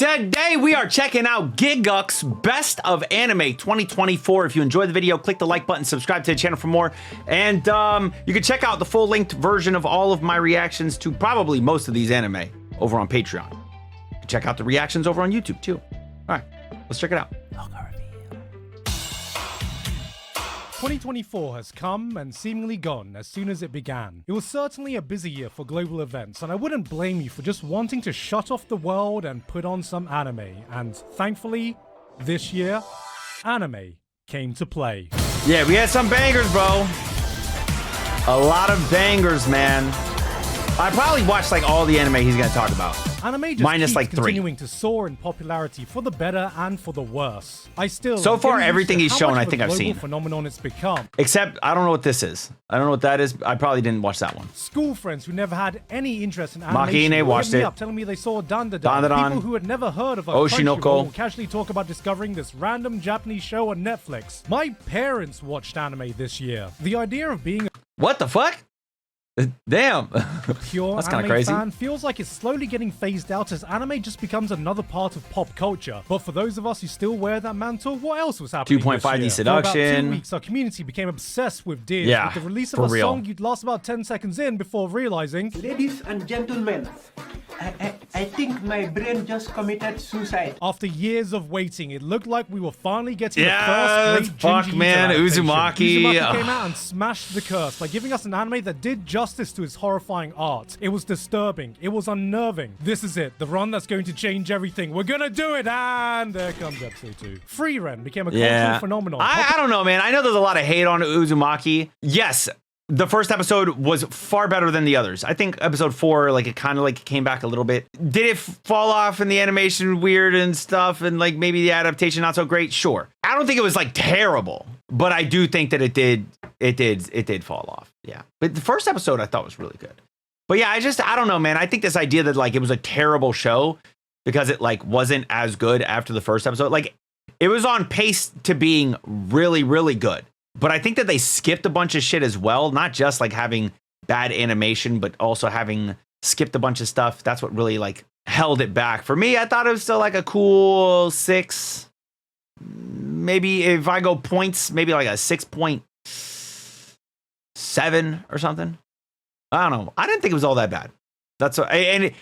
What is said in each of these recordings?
Today we are checking out Gigguk's Best of Anime 2024. If you enjoyed the video, click the like button, subscribe to the channel for more, and you can check out the full-length version of all of my reactions to probably most of these anime over on Patreon. You can check out the reactions over on YouTube too. All right, let's check it out. 2024 has come and seemingly gone as soon as it began. It was certainly a busy year for global events, and I wouldn't blame you for just wanting to shut off the world and put on some anime. And thankfully, this year, anime came to play. Yeah, we had some bangers, bro. A lot of bangers, man. I probably watched like all the anime he's gonna talk about. Anime just minus keeps like 3. continuing to soar in popularity for the better and for the worse. So far, everything he's shown, I think I've seen. Phenomenon it's become. Except, I don't know what this is. I don't know what that is. I probably didn't watch that one. School friends who never had any interest in animation Makine watched it. Up telling me they saw Dandadan. People who had never heard of a Oshinoko will casually talk about discovering this random Japanese show on Netflix. My parents watched anime this year. The idea of being what the fuck? Damn. Pure That's kind of anime crazy. fan feels like it's slowly getting phased out as anime just becomes another part of pop culture. But for those of us who still wear that mantle, what else was happening 2.5D seduction. For about 2 seduction. weeks, our community became obsessed with Diz. Yeah, with the release of for a real. song you'd last about 10 seconds in before realizing, Ladies and gentlemen, I think my brain just committed suicide. after years of waiting, it looked like we were finally getting the Yes, first great fuck, Junji man, Ito adaptation. Uzumaki. Uzumaki came out and smashed the curse by giving us an anime that did justice to its horrifying art. It was disturbing. It was unnerving. This is it. The run that's going to change everything. We're gonna do it, and there comes episode 2. Free Ren became a cultural phenomenon. I don't know, man. I know there's a lot of hate on Uzumaki. Yes, the first episode was far better than the others. I think episode 4, like, it kind of like came back a little bit. Did it fall off in the animation weird and stuff, and like maybe the adaptation not so great? Sure. I don't think it was like terrible, but I do think that it did fall off. Yeah. But the first episode I thought was really good. But yeah, I don't know, man. I think this idea that like it was a terrible show because it like wasn't as good after the first episode, like it was on pace to being really, really good. But I think that they skipped a bunch of shit as well, not just like having bad animation, but also having skipped a bunch of stuff. That's what really like held it back. For me, I thought it was still like a cool 6. Maybe if I go points, maybe like a 6.7 or something. I don't know. I didn't think it was all that bad. And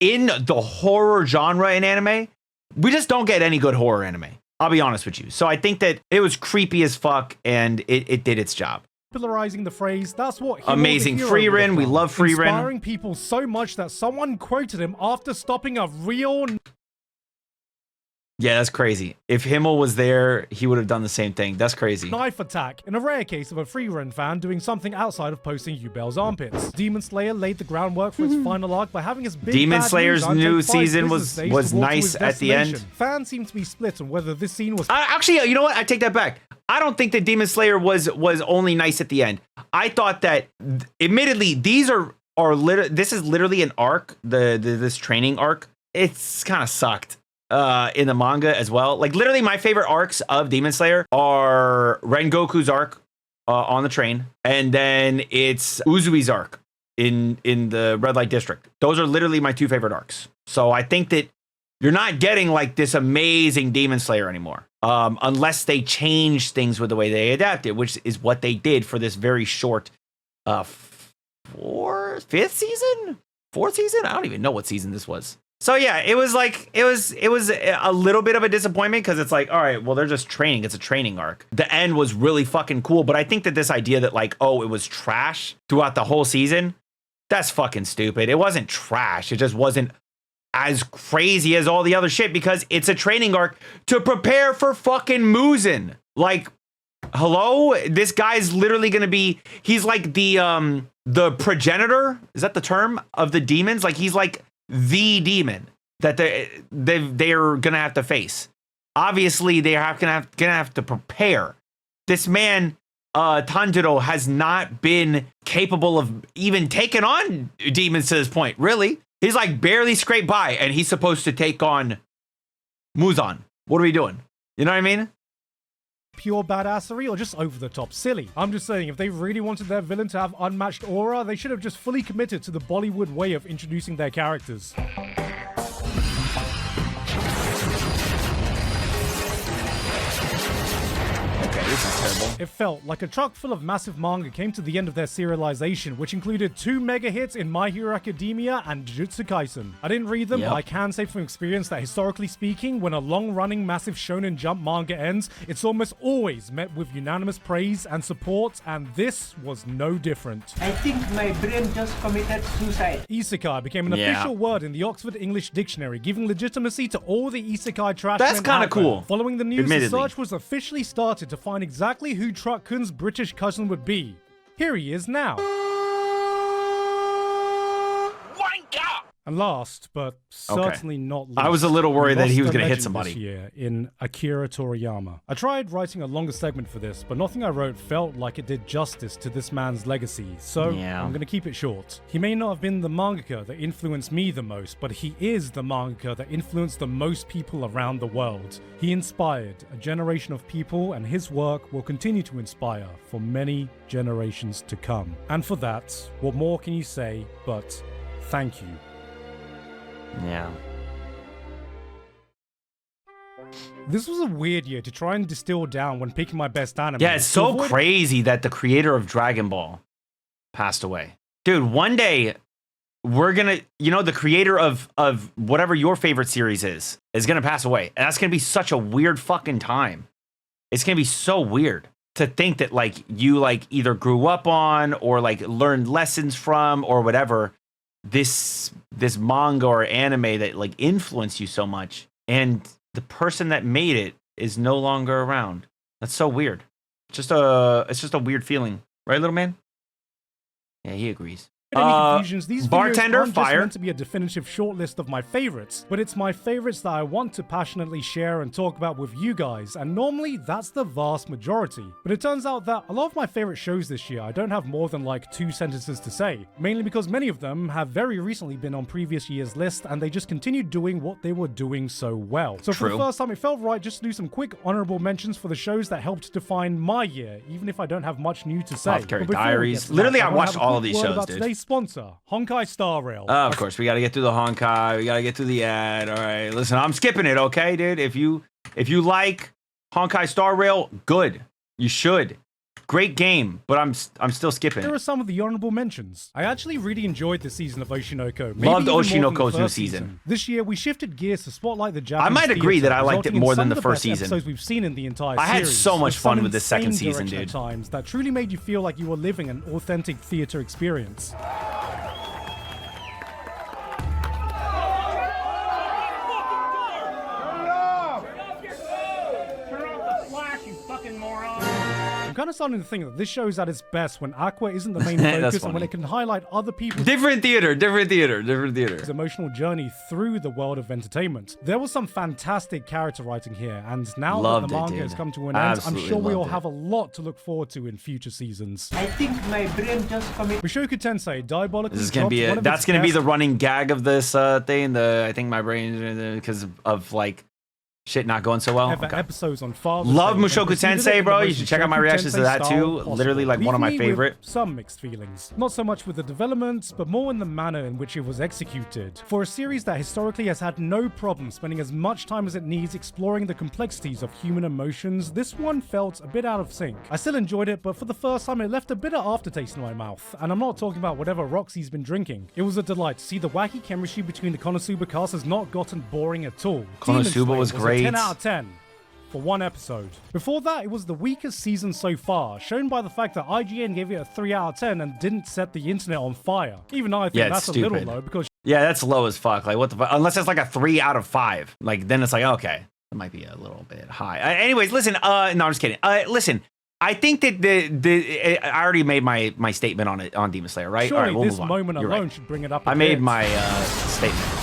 in the horror genre in anime, we just don't get any good horror anime. I'll be honest with you. So I think that it was creepy as fuck, and it did its job. Popularizing the phrase, that's what amazing Free Ren. We love Free Ren. Inspiring people so much that someone quoted him after stopping a real... Yeah, that's crazy. If Himmel was there, he would have done the same thing. That's crazy. knife attack, in a rare case of a Free Ren fan doing something outside of posting 𝘼𝘿𝙈 armpits. Demon Slayer laid the groundwork for its final arc by having his big Demon bad Slayer's Muzan new take 5 season business days was to walk to nice his at the end. destination. Fans seem to be split on whether this scene was... Actually, you know what? I take that back. I don't think that Demon Slayer was only nice at the end. I thought that, admittedly, these this is literally an arc, this training arc. It's kind of sucked. In the manga as well. Like literally my favorite arcs of Demon Slayer are Rengoku's arc on the train, and then it's Uzui's arc in the Red Light District. Those are literally my 2 favorite arcs. So I think that you're not getting like this amazing Demon Slayer anymore. Unless they change things with the way they adapt it, which is what they did for this very short 4th season? I don't even know what season this was. So yeah, it was a little bit of a disappointment because it's like, all right, well, they're just training. It's a training arc. The end was really fucking cool, but I think that this idea that like, oh, it was trash throughout the whole season, that's fucking stupid. It wasn't trash. It just wasn't as crazy as all the other shit because it's a training arc to prepare for fucking Muzan. Like, hello? This guy's literally gonna be, he's like the progenitor, is that the term, of the demons? Like he's like the demon that they're gonna have to face. Obviously, they're gonna have to prepare. This man, Tanjiro, has not been capable of even taking on demons to this point. Really, he's like barely scraped by, and he's supposed to take on Muzan. What are we doing? You know what I mean? Pure badassery or just over the top silly. I'm just saying, if they really wanted their villain to have unmatched aura, they should have just fully committed to the Bollywood way of introducing their characters. incredible. It felt like a truck full of massive manga came to the end of their serialization, which included 2 mega hits in My Hero Academia and Jujutsu Kaisen. I didn't read them, but I can say from experience that historically speaking, when a long-running massive Shonen Jump manga ends, it's almost always met with unanimous praise and support, and this was no different. I think my brain just committed suicide. Isekai became an official word in the Oxford English Dictionary, giving legitimacy to all the isekai trash. That's kind of cool. Following the news, admittedly. the search was officially started to find exactly who Truck-kun's British cousin would be. Here he is now. And last, but certainly not least, I was a little worried that he was going to hit somebody. This year in Akira Toriyama. I tried writing a longer segment for this, but nothing I wrote felt like it did justice to this man's legacy, so I'm going to keep it short. He may not have been the mangaka that influenced me the most, but he is the mangaka that influenced the most people around the world. He inspired a generation of people, and his work will continue to inspire for many generations to come. And for that, what more can you say but thank you? Yeah. This was a weird year to try and distill down when picking my best anime. Yeah, it's so crazy that the creator of Dragon Ball passed away. Dude, one day we're gonna, the creator of whatever your favorite series is gonna pass away. And that's gonna be such a weird fucking time. It's gonna be so weird to think that you either grew up on or learned lessons from or whatever. This manga or anime that influenced you so much, and the person that made it is no longer around. That's so weird. It's just a weird feeling, right, little man? Yeah, he agrees. Any confusions, these Bartender, videos aren't just fire. meant to be a definitive shortlist of my favorites, but it's my favorites that I want to passionately share and talk about with you guys, and normally that's the vast majority. But it turns out that a lot of my favorite shows this year I don't have more than 2 sentences to say, mainly because many of them have very recently been on previous year's list, and they just continued doing what they were doing so well. So for the first time, it felt right just to do some quick honorable mentions for the shows that helped define my year, even if I don't have much new to say. Apothecary Diaries. Literally, I watched all of these shows, dude. Today's sponsor, Honkai Star Rail. Of course, we got to get through the Honkai. We got to get through the ad. All right, listen, I'm skipping it, okay, dude? If you like Honkai Star Rail, good. You should. Great game, but I'm still skipping. Here are some of the honorable mentions. I actually really enjoyed this season of Oshinoko. Loved Oshinoko's new season. This year, we shifted gears to spotlight the Japanese I might agree theater, that I liked it more than the first season. Episodes we've seen in the entire I had series, so much fun with this some second insane season, direction dude. At times that truly made you feel like you were living an authentic theater experience. I'm kind of starting to think that this show's at its best when Aqua isn't the main focus and when it can highlight other people's different theater. Emotional journey through the world of entertainment. There was some fantastic character writing here, and now that the manga has come to an end, I'm sure we all have a lot to look forward to in future seasons. I think my brain just committed. Mushoku Tensei 𝘼𝘿𝙈. This is gonna be that's gonna be the running gag of this thing. I think my brain, because of shit not going so well. Episodes on Father's Love Day, Mushoku Tensei, bro. You should check out my reactions to that too. Literally one of my favorite. Some mixed feelings. Not so much with the development, but more in the manner in which it was executed. For a series that historically has had no problem spending as much time as it needs exploring the complexities of human emotions, this one felt a bit out of sync. I still enjoyed it, but for the first time it left a bitter aftertaste in my mouth. And I'm not talking about whatever Roxy's been drinking. It was a delight to see the wacky chemistry between the Konosuba cast has not gotten boring at all. Konosuba was great. 10 out of 10 for one episode. Before that, it was the weakest season so far, shown by the fact that IGN gave it a 3 out of 10 and didn't set the internet on fire. Even I think that's stupid. a little low because that's low as fuck. What the fuck? Unless it's a 3 out of 5. Then it's okay, it might be a little bit high. Anyways, listen. No, I'm just kidding. Listen. I think that I already made my statement on it on Demon Slayer, right? Surely all right, we'll this move on. moment You're alone right. should bring it up. I made my statement.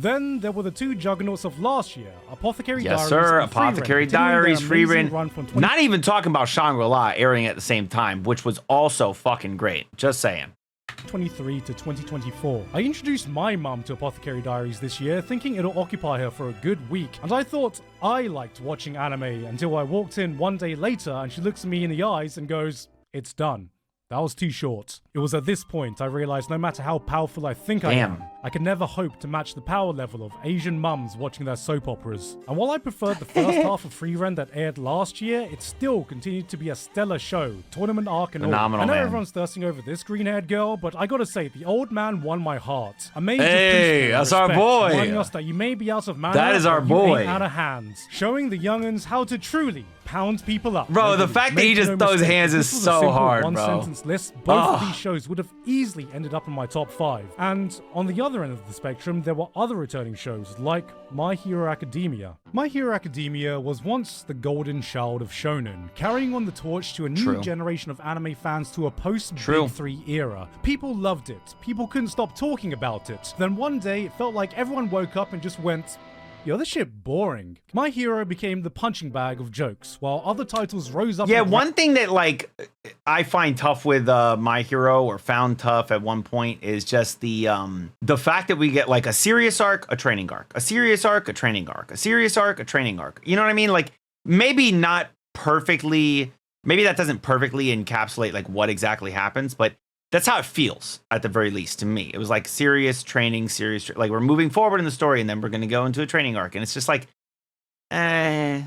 Then there were the 2 juggernauts of last year, Apothecary Diaries. Yes, sir. And Apothecary Diaries, Free Run. Not even talking about Shangri-La airing at the same time, which was also fucking great. Just saying. 2023 to 2024. I introduced my mum to Apothecary Diaries this year, thinking it'll occupy her for a good week, and I thought I liked watching anime until I walked in one day later and she looks me in the eyes and goes, "It's done." That was too short. It was at this point I realized no matter how powerful I think I am, I I could never hope to match the power level of Asian mums watching their soap operas. And while I preferred the first half of Frieren that aired last year, it still continued to be a stellar show, tournament arc and all. Phenomenal, I know man. everyone's thirsting over this green-haired girl, but I gotta say, the old man won my heart. A major Hey, that's our boy. reminding us that you may be out of mana, That is our but you boy. ain't out of hands. Showing the young'uns how to truly pound people up. Bro, the Regularly. fact that he Make just no throws mistake, hands if is this was a so simple hard, bro. one-sentence list, both of Ugh. these shows would have easily ended up in my top 5. And on the other end of the spectrum, there were other returning shows like My Hero Academia. My Hero Academia was once the golden child of shonen, carrying on the torch to a new True. generation of anime fans to a True. post-Big 3 era. People loved it. People couldn't stop talking about it. Then one day, it felt like everyone woke up and just went, yo, this shit boring. My Hero became the punching bag of jokes, while other titles rose up. Yeah, and one thing that like I find tough with My Hero, or found tough at one point, is just the fact that we get like a serious arc, a training arc, a serious arc, a training arc, a serious arc, a training arc. You know what I mean? Like maybe not perfectly, maybe that doesn't perfectly encapsulate like what exactly happens, but that's how it feels at the very least to me. It was like serious training, like we're moving forward in the story and then we're going to go into a training arc. And it's just like, And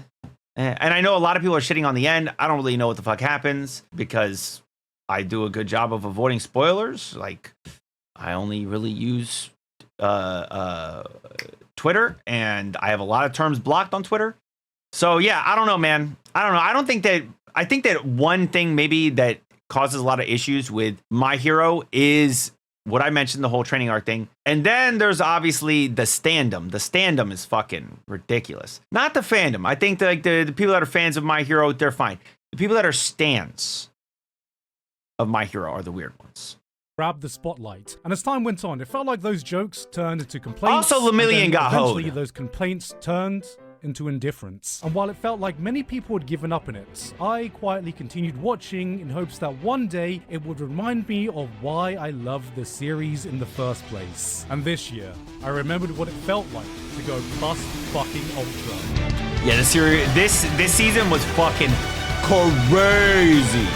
I know a lot of people are shitting on the end. I don't really know what the fuck happens because I do a good job of avoiding spoilers. Like I only really use Twitter, and I have a lot of terms blocked on Twitter. So yeah, I don't know, man. I don't know. I think that one thing maybe that causes a lot of issues with My Hero is what I mentioned, the whole training arc thing. And then there's obviously the standum. The standum is fucking ridiculous. Not the fandom. I think like the people that are fans of My Hero, they're fine. The people that are stans of My Hero are the weird ones. grabbed the spotlight. And as time went on, it felt like those jokes turned into complaints. Also, Lemillion and then got eventually hoed. those complaints turned into indifference. And while it felt like many people had given up on it, I quietly continued watching in hopes that one day it would remind me of why I loved the series in the first place. And this year, I remembered what it felt like to go plus fucking ultra. Yeah, this season was fucking crazy.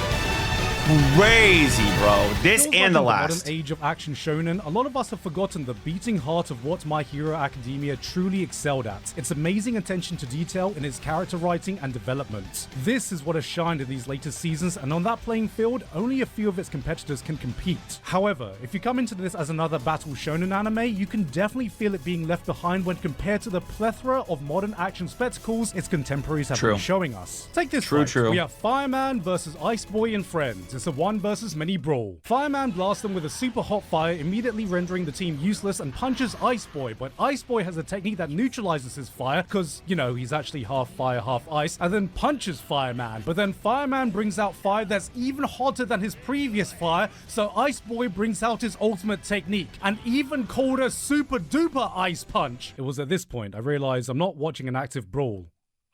Crazy, bro. This Feels and like the in last. modern age of action shonen, a lot of us have forgotten the beating heart of what My Hero Academia truly excelled at. Its amazing attention to detail in its character writing and development. This is what has shined in these latest seasons, and on that playing field, only a few of its competitors can compete. However, if you come into this as another battle shonen anime, you can definitely feel it being left behind when compared to the plethora of modern action spectacles its contemporaries have been showing us. Take this fight. We have Fireman versus Ice Boy and friends. It's a one versus many brawl. Fireman blasts them with a super hot fire, immediately rendering the team useless, and punches Ice Boy, but Ice Boy has a technique that neutralizes his fire, because, you know, he's actually half fire, half ice, and then punches Fireman. But then Fireman brings out fire that's even hotter than his previous fire, so Ice Boy brings out his ultimate technique, an even colder super duper ice punch. It was at this point I realized I'm not watching an active brawl.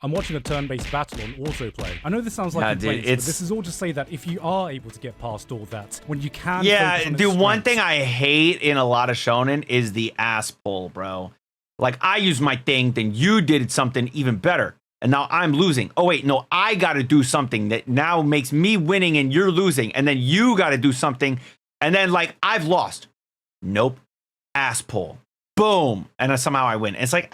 I'm watching a turn-based battle on autoplay. I know this sounds like complaints, but this is all to say that if you are able to get past all that, when you can focus on its one strengths- thing I hate in a lot of shonen is the ass pull, bro. Like, I use my thing, then you did something even better, and now I'm losing. Oh, wait, no, I gotta do something that now makes me winning and you're losing, and then you gotta do something, and then, like, I've lost. Nope. Ass pull. Boom. And then somehow I win. It's like,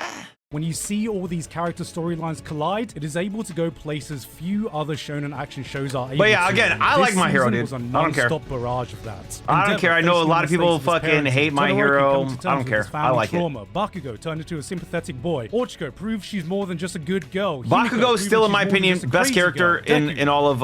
When you see all these character storylines collide, it is able to go places few other shonen action shows are able to. But yeah, again, and I this like My Hero, season dude. was a I don't care. non-stop barrage of that. I don't care. I know a lot of people fucking hate My Hero. I don't care. I like it. Bakugo turned into a sympathetic boy. Ochiko proves she's more than just a good girl. Bakugo is still, in my opinion, best character in all of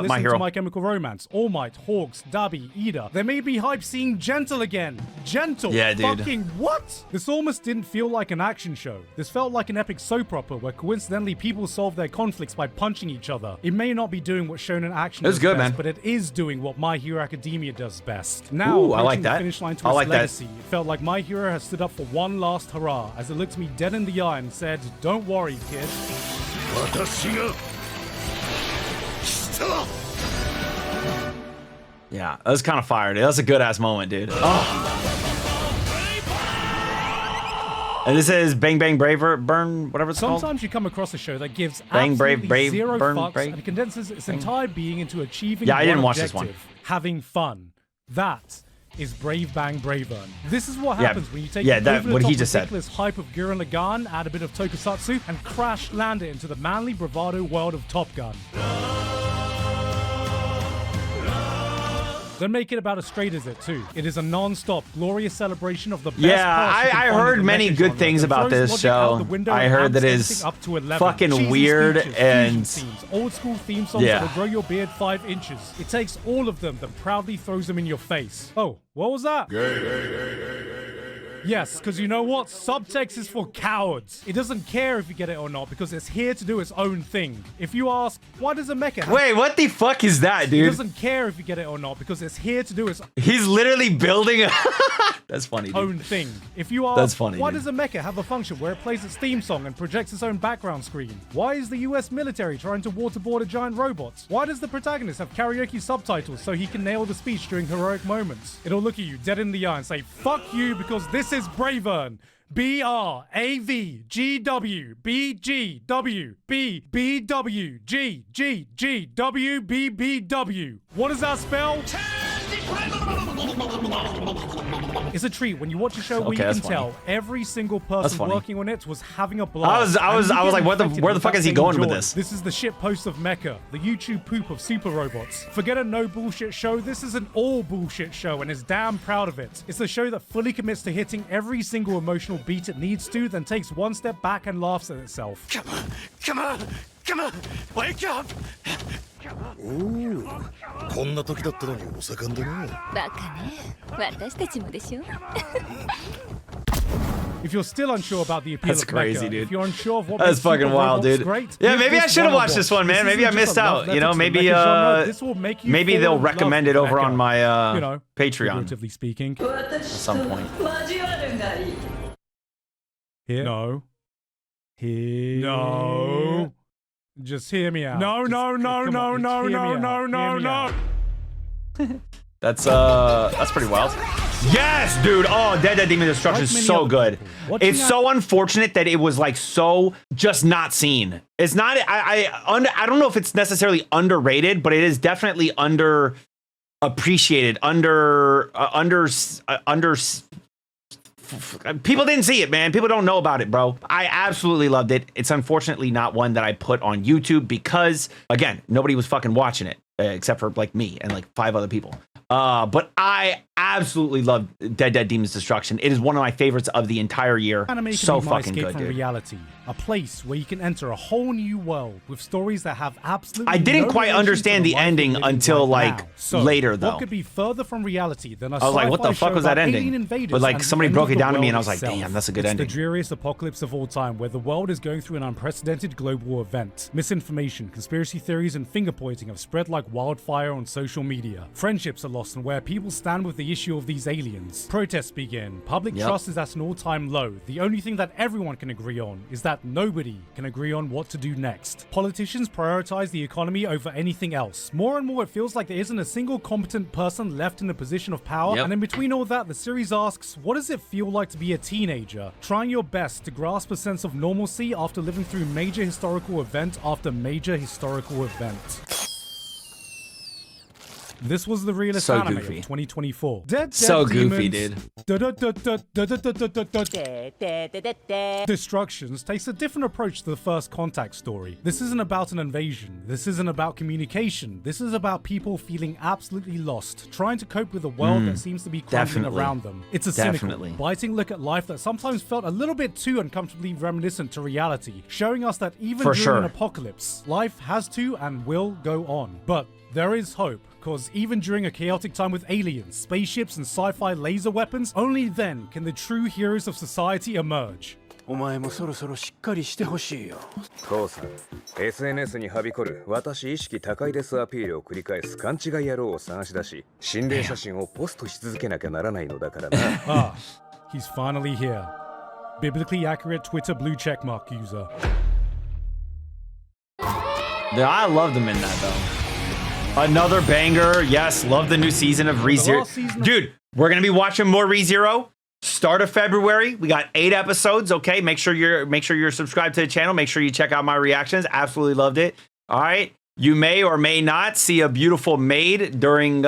My Hero. To My Chemical Romance, All Might, Hawks, Dabi, Ida. They made me hype seeing Gentle again. Gentle. Yeah, dude. Fucking what? This almost didn't feel like an action show. This felt like an epic soap opera where coincidentally people solve their conflicts by punching each other. It may not be doing what shonen action does good, best, man. but it is doing what My Hero Academia does best. Now, Ooh, I like approaching the that. finish line to I its like that. legacy, it felt like My Hero has stood up for one last hurrah as it looked me dead in the eye and said, "Don't worry, kid." Yeah, that was kind of fire, dude. That was a good ass moment, dude. Oh. And this is Bang Bang Braver Burn, whatever it's called. Sometimes you come across a show that gives Bang, brave, absolutely brave, zero burn, fucks brave. and condenses its entire being into achieving Yeah, I didn't one watch this one. objective, having fun. That is Brave Bang Bravern. This is what happens when you take what he just said. ridiculous hype of Gurren Lagann, add a bit of tokusatsu, and crash land it into the manly bravado world of Top Gun. Then make it about as straight as it too. It is a non-stop, glorious celebration of the best. Yeah, I heard many good things about this show. I heard that it's fucking weird and old school theme songs that will grow your beard 5 inches. It takes all of them, then proudly throws them in your face. Oh, what was that? Yes, because you know what? Subtext is for cowards. It doesn't care if you get it or not because it's here to do its own thing. If you ask, why does a mecha... Wait, what the fuck is that, dude? It doesn't care if you get it or not because it's here to do its... He's literally building a... That's funny, dude. Own thing. If you ask, that's funny, why dude. does a mecha have a function where it plays its theme song and projects its own background screen? Why is the US military trying to waterboard a giant robot? Why does the protagonist have karaoke subtitles so he can nail the speech during heroic moments? It'll look at you dead in the eye and say, fuck you because this is Bravern. BRAVGWBGWBBWGGGGWBBW. What does that spell? It's a treat when you watch a show where you can tell every single person working on it was having a blast. I was like, where the fuck is he going with this? This is the shit post of Mecha, the YouTube poop of super robots. Forget a no bullshit show. This is an all bullshit show and is damn proud of it. It's a show that fully commits to hitting every single emotional beat it needs to, then takes one step back and laughs at itself. Come on, wake up! こんな時だったのにお盛んだな。バカね。私たちもでしょ。If you're still unsure about the appeal of crazy, Mecha, dude. if you're unsure of what That's fucking wild, dude. Great, yeah, maybe I should have watched this one, man. Maybe I missed out. You know, maybe maybe they'll recommend it over on my Patreon. Figuratively speaking. At some point. Here. No. Here. No. Just hear me out. No. That's pretty wild. Yes, dude. Oh, Dead Demon Destruction is so good. It's so unfortunate that it was like so just not seen. It's not. I don't know if it's necessarily underrated, but it is definitely underappreciated. People didn't see it, man. People don't know about it, bro. I absolutely loved it. It's unfortunately not one that I put on YouTube because, again, nobody was fucking watching it except for like me and like 5 other people. But I absolutely love Dead Demon's Destruction. It is one of my favorites of the entire year. Anime so can be fucking escape good, from dude. Reality, a place where you can enter a whole new world with stories that have absolutely. I didn't no quite understand the ending until like later, though. What could be further from reality than a I was like, what the fuck was that ending? But like somebody broke it down to me, and I was like, itself. damn, that's a good it's ending. The dreariest apocalypse of all time, where the world is going through an unprecedented global event. Misinformation, conspiracy theories, and finger pointing have spread like wildfire on social media. Friendships are lost, and where people stand with the issue of these aliens. Protests begin. Public trust is at an all-time low. The only thing that everyone can agree on is that nobody can agree on what to do next. Politicians prioritize the economy over anything else. More and more, it feels like there isn't a single competent person left in a position of power. And in between all that, the series asks, what does it feel like to be a teenager? Trying your best to grasp a sense of normalcy after living through major historical event after major historical event. This was the realest anime of 2024. So goofy, dude. Destructions takes a different approach to the First Contact story. This isn't about an invasion. This isn't about communication. This is about people feeling absolutely lost, trying to cope with a world that seems to be crumbling around them. It's a cynical, biting look at life that sometimes felt a little bit too uncomfortably reminiscent to reality, showing us that even during an apocalypse, life has to and will go on. But there is hope, because even during a chaotic time with aliens, spaceships, and sci-fi laser weapons, only then can the true heroes of society emerge. お前もそろそろしっかりしてほしいよ。父さん、SNS にはびこる私意識高いですアピールを繰り返す勘違い野郎を探し出し、心霊写真をポストし続けなきゃならないのだからな。Ah, he's finally here. Biblically accurate Twitter blue checkmark user. Yeah, I loved him in that though. Another banger. Yes, love the new season of ReZero. Dude, we're gonna be watching more ReZero. Start of February. We got 8 episodes. Okay, make sure you're subscribed to the channel. Make sure you check out my reactions. Absolutely loved it. All right. You may or may not see a beautiful maid during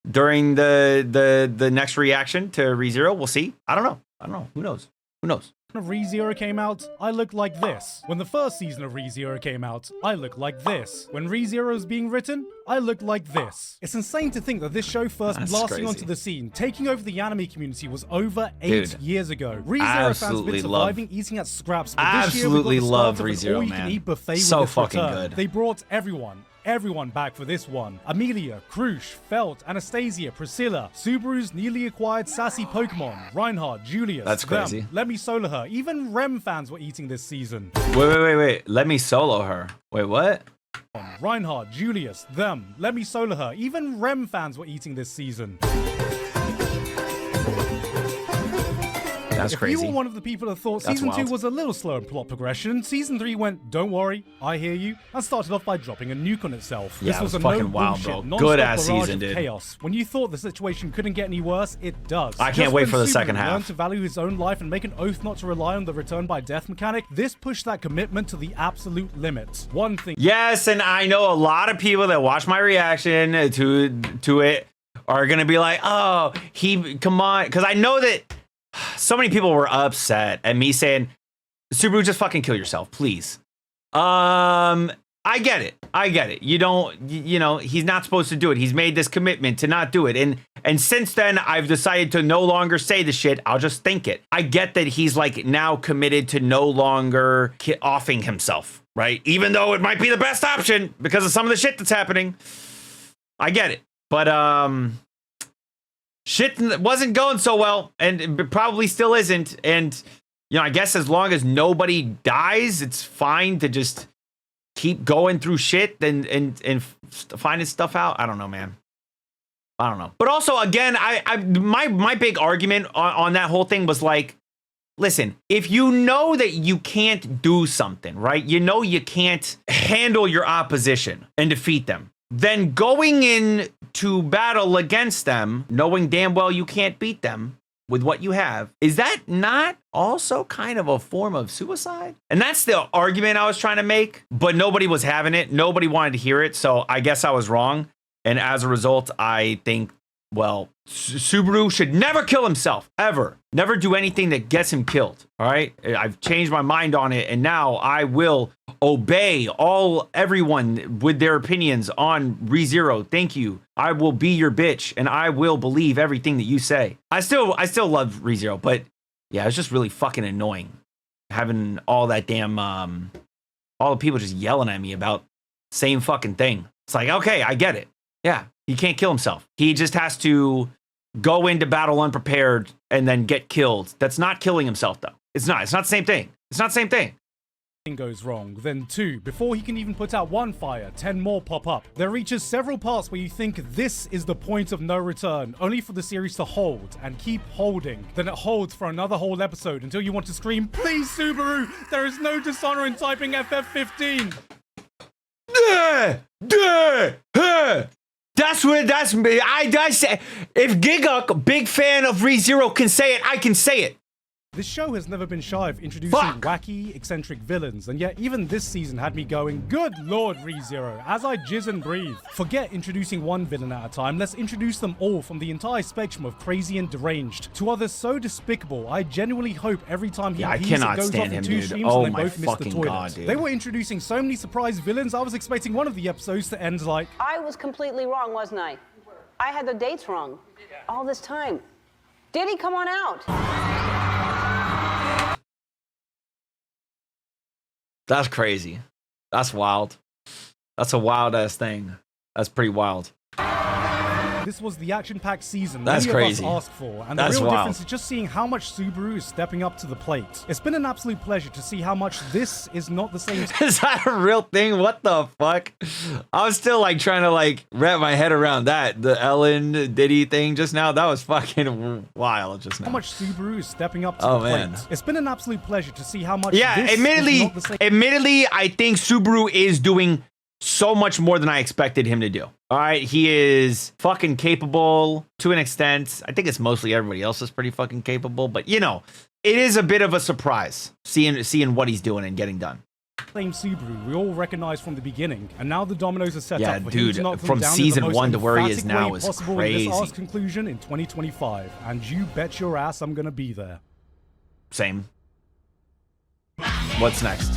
during the next reaction to ReZero. We'll see. I don't know. Who knows? of ReZero came out, I looked like this. When the first season of ReZero came out, I looked like this. When ReZero is being written, I looked like this. It's insane to think that this show first blasting onto the scene, taking over the anime community was over 8 years ago. ReZero fans been surviving, eating at scraps, but this year we got the start of an all-you-can-eat buffet So with this fucking return. good. They brought everyone back for this one. Amelia, Krush, Felt, Anastasia, Priscilla, Subaru's newly acquired sassy Pokemon, Reinhardt, Julius, That's crazy. them, Let Me Solo Her. Even Rem fans were eating this season. Wait. Let me solo her. Wait, what? Reinhardt, Julius, them, Let Me Solo Her. Even Rem fans were eating this season. That's crazy. If you were one of the people that thought Season 2 was a little slow in plot progression, Season 3 went, don't worry, I hear you, and started off by dropping a nuke on itself. Yeah, this was a fucking wild, bro. Good ass season, dude. Chaos. When you thought the situation couldn't get any worse, it does. I can't wait for the second half. Learned to value his own life and make an oath not to rely on the return by death mechanic, this pushed that commitment to the absolute limit. One thing. Yes, and I know a lot of people that watch my reaction to it are gonna be like, oh, come on, because I know that so many people were upset at me saying, Subaru, just fucking kill yourself, please. I get it. You know, he's not supposed to do it. He's made this commitment to not do it. And since then, I've decided to no longer say the shit. I'll just think it. I get that he's like now committed to no longer offing himself, right? Even though it might be the best option because of some of the shit that's happening. I get it. But, shit wasn't going so well, and it probably still isn't. And, you know, I guess as long as nobody dies, it's fine to just keep going through shit and finding stuff out. I don't know, man. I don't know. But also, again, my big argument on that whole thing was like, listen, if you know that you can't do something, right? You know you can't handle your opposition and defeat them. Then going in to battle against them, knowing damn well you can't beat them with what you have, is that not also kind of a form of suicide? And that's the argument I was trying to make, but nobody was having it. Nobody wanted to hear it, so I guess I was wrong. And as a result, I think, well, Subaru should never kill himself, ever. Never do anything that gets him killed, all right? I've changed my mind on it, and now I will obey everyone with their opinions on ReZero. Thank you. I will be your bitch, and I will believe everything that you say. I still love ReZero, but yeah, it's just really fucking annoying having all that damn all the people just yelling at me about same fucking thing. It's like, okay, I get it. Yeah, he can't kill himself. He just has to go into battle unprepared and then get killed. That's not killing himself, though. It's not the same thing. It's not the same thing. Goes wrong, then 2. Before he can even put out one fire, 10 more pop up. There reaches several parts where you think this is the point of no return, only for the series to hold and keep holding. Then it holds for another whole episode until you want to scream, please Subaru, there is no dishonor in typing FF15. That's me. I say, if Gigguk, big fan of ReZero, can say it, I can say it. This show has never been shy of introducing wacky, eccentric villains, and yet even this season had me going, good lord ReZero, as I jizz and breathe. Forget introducing one villain at a time, let's introduce them all from the entire spectrum of crazy and deranged to others so despicable, I genuinely hope every time he pees it goes off in 2 streams and they both miss the toilet. God, they were introducing so many surprise villains, I was expecting one of the episodes to end like, I was completely wrong, wasn't I? I had the dates wrong all this time. Diddy, come on out. That's crazy. That's wild. That's a wild ass thing. That's pretty wild. This was the action-packed season That's many crazy. of us asked for, and That's the real wild. difference is just seeing how much Subaru is stepping up to the plate. It's been an absolute pleasure to see how much this is not the same. Is that a real thing? What the fuck? I was still like trying to like wrap my head around that. The Ellen Diddy thing just now, that was fucking wild just now. How much Subaru is stepping up to the plate. Man. It's been an absolute pleasure to see how much Yeah, this is not the same. admittedly, I think Subaru is doing so much more than I expected him to do. All right, he is fucking capable to an extent. I think it's mostly everybody else is pretty fucking capable, but you know, it is a bit of a surprise seeing what he's doing and getting done. acclaimed Subaru we all recognize from the beginning, and now the dominoes are set up for him to knock them from down season in the most 1 to where he is emphatic now way is possible crazy. in this arc's conclusion in 2025, and you bet your ass I'm gonna be there. Same. What's next?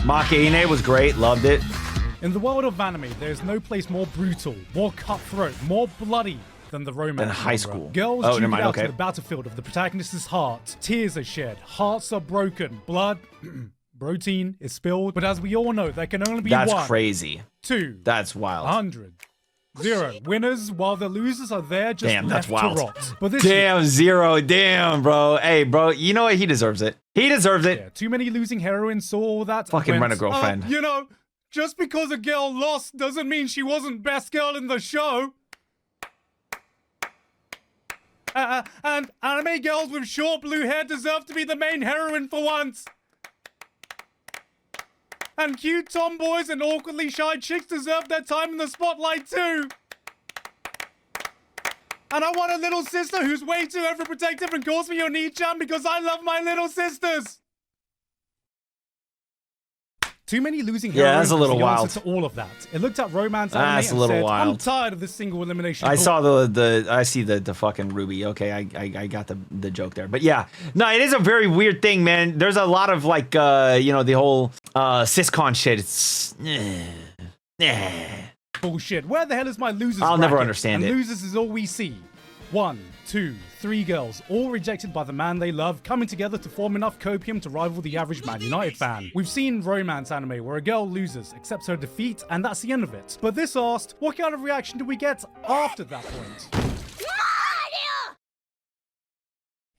Mach-E was great, loved it. In the world of anime, there's no place more brutal, more cutthroat, more bloody than the romance Than high genre. school. Girls Oh, duke never it mind, out okay. to the battlefield of the protagonist's heart. Tears are shed, hearts are broken, blood, protein is spilled. But as we all know, there can only be That's one, crazy. 2, That's wild. 100, 0 winners, while the losers are there just Damn, left that's wild. to rot. But this Damn, 0. Damn, bro. Hey, bro, you know what? He deserves it. He deserves it. year, too many losing heroines saw all that. and Fucking went, rent a girlfriend. You know, just because a girl lost doesn't mean she wasn't best girl in the show. And anime girls with short blue hair deserve to be the main heroine for once. And cute tomboys and awkwardly shy chicks deserve their time in the spotlight too. And I want a little sister who's way too overprotective and calls me your Nii-chan because I love my little sisters. Too many losing heroines. Yeah, that's a little was the wild. answer to all of that. It looked at romance anime That's a and little said, I'm wild. tired of this single elimination. I bull- saw I see the fucking Ruby. Okay, I got the joke there. But yeah, no, it is a very weird thing, man. There's a lot of like, you know, the whole siscon shit. It's bullshit. Where the hell is my losers? I'll never bracket? understand and it. Losers is all we see. 1, 2, 3 girls, all rejected by the man they love, coming together to form enough copium to rival the average Man United fan. We've seen romance anime where a girl loses, accepts her defeat, and that's the end of it. But this asked, what kind of reaction do we get after that point?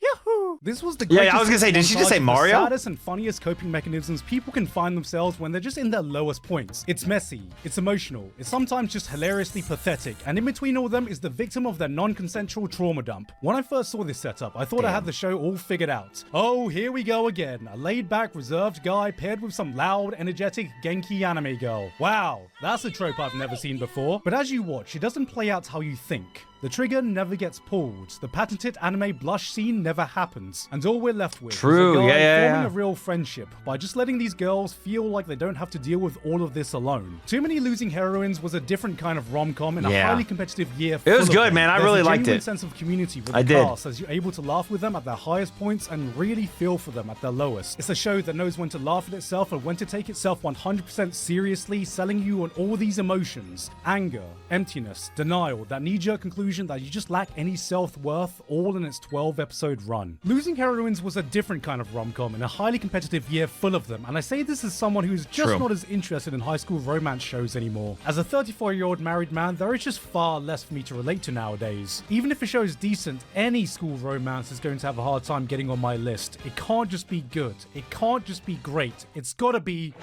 Yahoo! This was the Yeah, greatest I was gonna say, did she just say montage of the Mario? saddest and funniest coping mechanisms people can find themselves when they're just in their lowest points. It's messy, it's emotional, it's sometimes just hilariously pathetic, and in between all of them is the victim of their non-consensual trauma dump. When I first saw this setup, I thought I had the show all figured out. Oh, here we go again. A laid-back, reserved guy paired with some loud, energetic, Genki anime girl. Wow, that's a trope I've never seen before. But as you watch, it doesn't play out how you think. The trigger never gets pulled, the patented anime blush scene never happens, and all we're left with True, is a guy yeah. forming a real friendship by just letting these girls feel like they don't have to deal with all of this alone. Too Many Losing Heroines was a different kind of rom-com in a Yeah. highly competitive year. It was full of good, them. man. I There's really a liked genuine it. sense of community with I the did. cast as you're able to laugh with them at their highest points and really feel for them at their lowest. It's a show that knows when to laugh at itself and when to take itself 100% seriously, selling you on all these emotions: anger, emptiness, denial, that knee-jerk conclusion that you just lack any self-worth, all in its 12-episode run. Losing Heroines was a different kind of rom-com in a highly competitive year full of them, and I say this as someone who's just True. not as interested in high school romance shows anymore. As a 34-year-old married man, there is just far less for me to relate to nowadays. Even if a show is decent, any school romance is going to have a hard time getting on my list. It can't just be good. It can't just be great. It's gotta be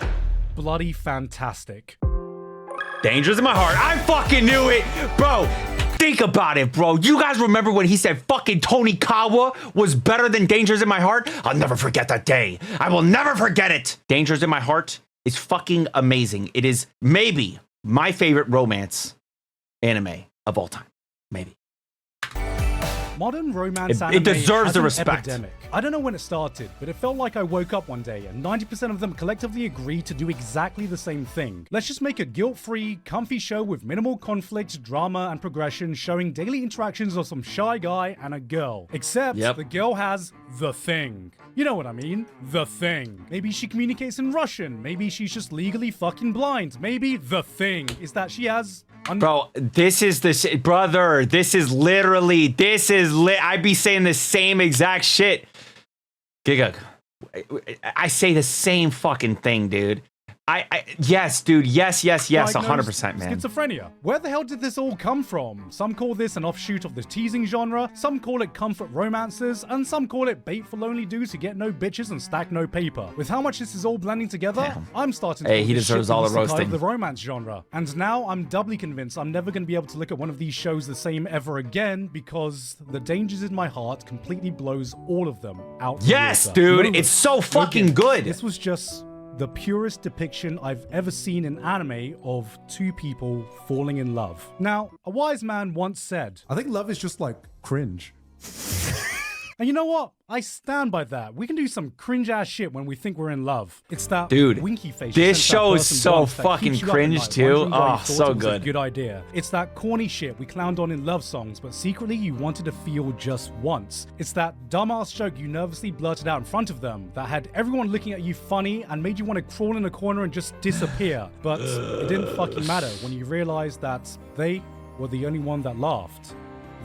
bloody fantastic. Dangerous in my heart. I fucking knew it, bro. Think about it, bro. You guys remember when he said fucking Tony Kawa was better than Dangerous in My Heart? I'll never forget that day. I will never forget it. Dangerous in My Heart is fucking amazing. It is maybe my favorite romance anime of all time. Maybe. Modern romance It anime deserves has the an respect. epidemic. I don't know when it started, but it felt like I woke up one day and 90% of them collectively agreed to do exactly the same thing. Let's just make a guilt-free, comfy show with minimal conflict, drama, and progression, showing daily interactions of some shy guy and a girl. Except the girl has the thing. You know what I mean? The thing. Maybe she communicates in Russian. Maybe she's just legally fucking blind. Maybe the thing is that she has... Bro, this is the shit, brother. This is literally, I'd be saying the same exact shit. Gigguk, I say the same fucking thing, dude. Yes, dude. Yes, 100%, man. Schizophrenia. Where the hell did this all come from? Some call this an offshoot of the teasing genre, some call it comfort romances, and some call it bait for lonely dudes who get no bitches and stack no paper. With how much this is all blending together, Damn. I'm starting to Hey, call he this deserves shit all the the isekai roasting. of the romance genre. And now I'm doubly convinced I'm never going to be able to look at one of these shows the same ever again because The Dangers in My Heart completely blows all of them out. the Yes, water. dude. No It's so look, fucking again, good. This was just the purest depiction I've ever seen in anime of two people falling in love. Now, a wise man once said, I think love is just like cringe. And you know what? I stand by that. We can do some cringe-ass shit when we think we're in love. It's that Dude, winky face. this show is so fucking cringe too. Oh, so good. Good idea. It's that corny shit we clowned on in love songs, but secretly you wanted to feel just once. It's that dumbass joke you nervously blurted out in front of them that had everyone looking at you funny and made you want to crawl in a corner and just disappear. But it didn't fucking matter when you realized that they were the only one that laughed.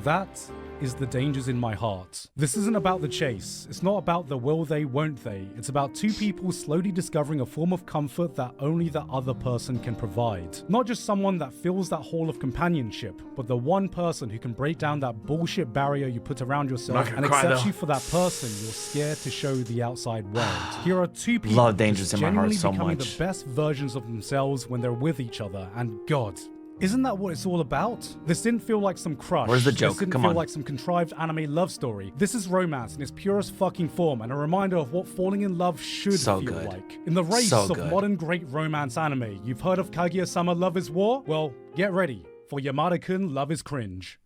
That is the dangers in my heart. This isn't about the chase. It's not about the will they, won't they. It's about two people slowly discovering a form of comfort that only the other person can provide. Not just someone that fills that hole of companionship, but the one person who can break down that bullshit barrier you put around yourself and accept you for that person you're scared to show the outside world. Here are two people Love Dangers in my heart so becoming much. the best versions of themselves when they're with each other, and God, isn't that what it's all about? This didn't feel like some crush. Where's the joke? This didn't Come feel on. like some contrived anime love story. This is romance in its purest fucking form and a reminder of what falling in love should So feel good. like. In the race So of good. modern great romance anime, you've heard of Kaguya-sama Love is War? Well, get ready for Yamada-kun Love is Cringe.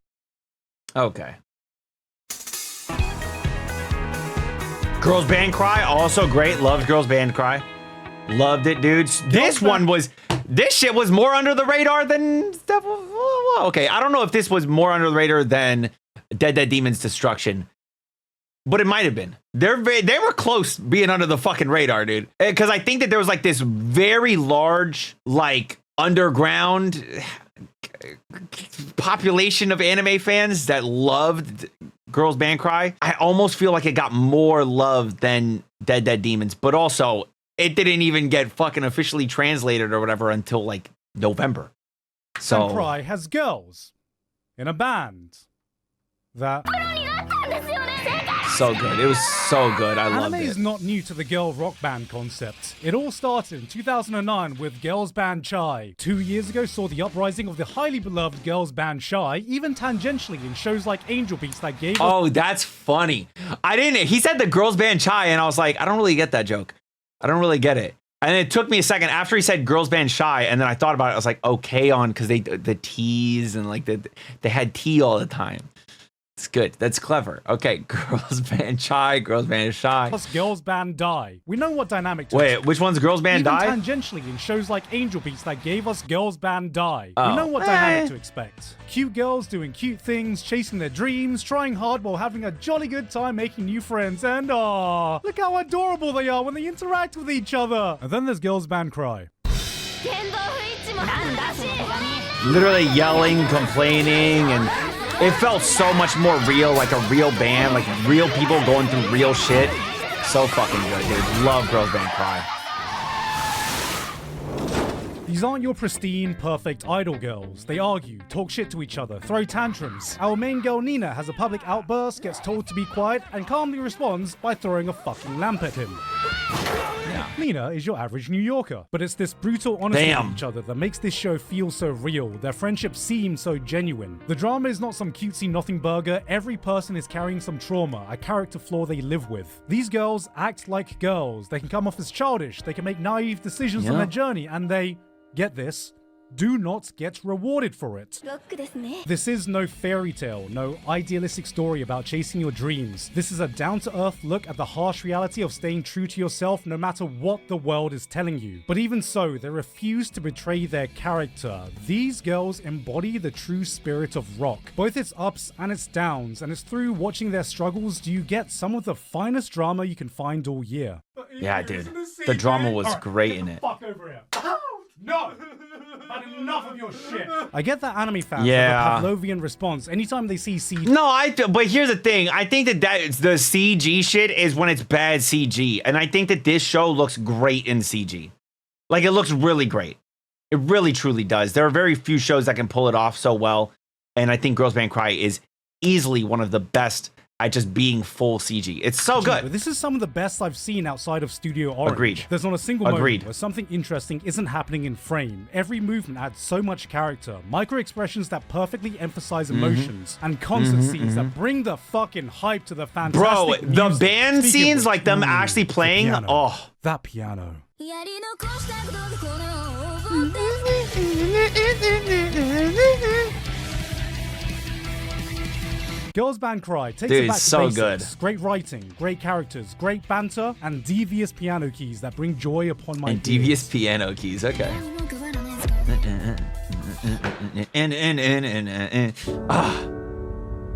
Okay. Girls Band Cry, also great. Loved Girls Band Cry. Loved it, dudes. This one was... This shit was more under the radar than... Okay, I don't know if this was more under the radar than Dead Dead Demons Destruction. But it might have been. They were close being under the fucking radar, dude. Because I think that there was like this very large, like, underground population of anime fans that loved Girls Band Cry. I almost feel like it got more love than Dead Dead Demons, but also it didn't even get fucking officially translated or whatever until like November. So And Cry has girls in a band that... so good. It was so good. I loved Anime is it. not new to the girl rock band concept. It all started in 2009 with Girls Band 𝘼. 2 years ago saw the uprising of the highly beloved Girls Band 𝘼, even tangentially in shows like Angel Beats that gave us... Oh, that's funny. I didn't. He said the Girls Band 𝘼, and I was like, I don't really get that joke. I don't really get it. And it took me a second after he said Girls Band 𝘼, and then I thought about it. I was like, okay, on because the T's and like they had T all the time. It's good. That's clever. Okay, Girls Band 𝘼, Girls Band 𝘼. Plus Girls Band 𝘼. We know what dynamic to Wait, expect. which one's Girls Band Even 𝘼? tangentially in shows like Angel Beats that gave us Girls Band 𝘼. Oh. We know what dynamic to expect. Cute girls doing cute things, chasing their dreams, trying hard while having a jolly good time making new friends, and look how adorable they are when they interact with each other. And then there's Girls Band 𝘼. Literally yelling, complaining, and it felt so much more real, like a real band, like real people going through real shit. So fucking good, dude. Love Girls Band 𝘼. These aren't your pristine, perfect idol girls. They argue, talk shit to each other, throw tantrums. Our main girl Nina has a public outburst, gets told to be quiet, and calmly responds by throwing a fucking lamp at him. Nina is your average New Yorker, but it's this brutal honesty with each other that makes this show feel so real. Their friendship seems so genuine. The drama is not some cutesy nothing burger. Every person is carrying some trauma, a character flaw they live with. These girls act like girls. They can come off as childish. They can make naive decisions on their journey, and they, get this, do not get rewarded for it. This is no fairy tale, no idealistic story about chasing your dreams. This is a down-to-earth look at the harsh reality of staying true to yourself no matter what the world is telling you. But even so, they refuse to betray their character. These girls embody the true spirit of rock, both its ups and its downs, and it's through watching their struggles do you get some of the finest drama you can find all year. Yeah, dude. The drama was great in it. Fuck over here. No! Had enough of your shit. I get that anime fans Yeah. have a Pavlovian response anytime they see CG. No, but here's the thing. I think that the CG shit is when it's bad CG. And I think that this show looks great in CG. Like, it looks really great. It really, truly does. There are very few shows that can pull it off so well. And I think Girls Band 𝘼 is easily one of the best at just being full CG. It's so good. But this is some of the best I've seen outside of Studio Orange. Agreed. There's not a single Agreed. moment where something interesting isn't happening in frame. Every movement adds so much character, micro-expressions that perfectly emphasize emotions, and concert scenes that bring the fucking hype to the fantastic Bro, the music. band Speaking of scenes, which, like them actually the playing, piano. oh. That piano. 𝘼𝘈𝙈 takes Dude, it back to so basics. good. Great writing, great characters, great banter, and devious piano keys that bring joy upon my And ears. devious piano keys. Okay.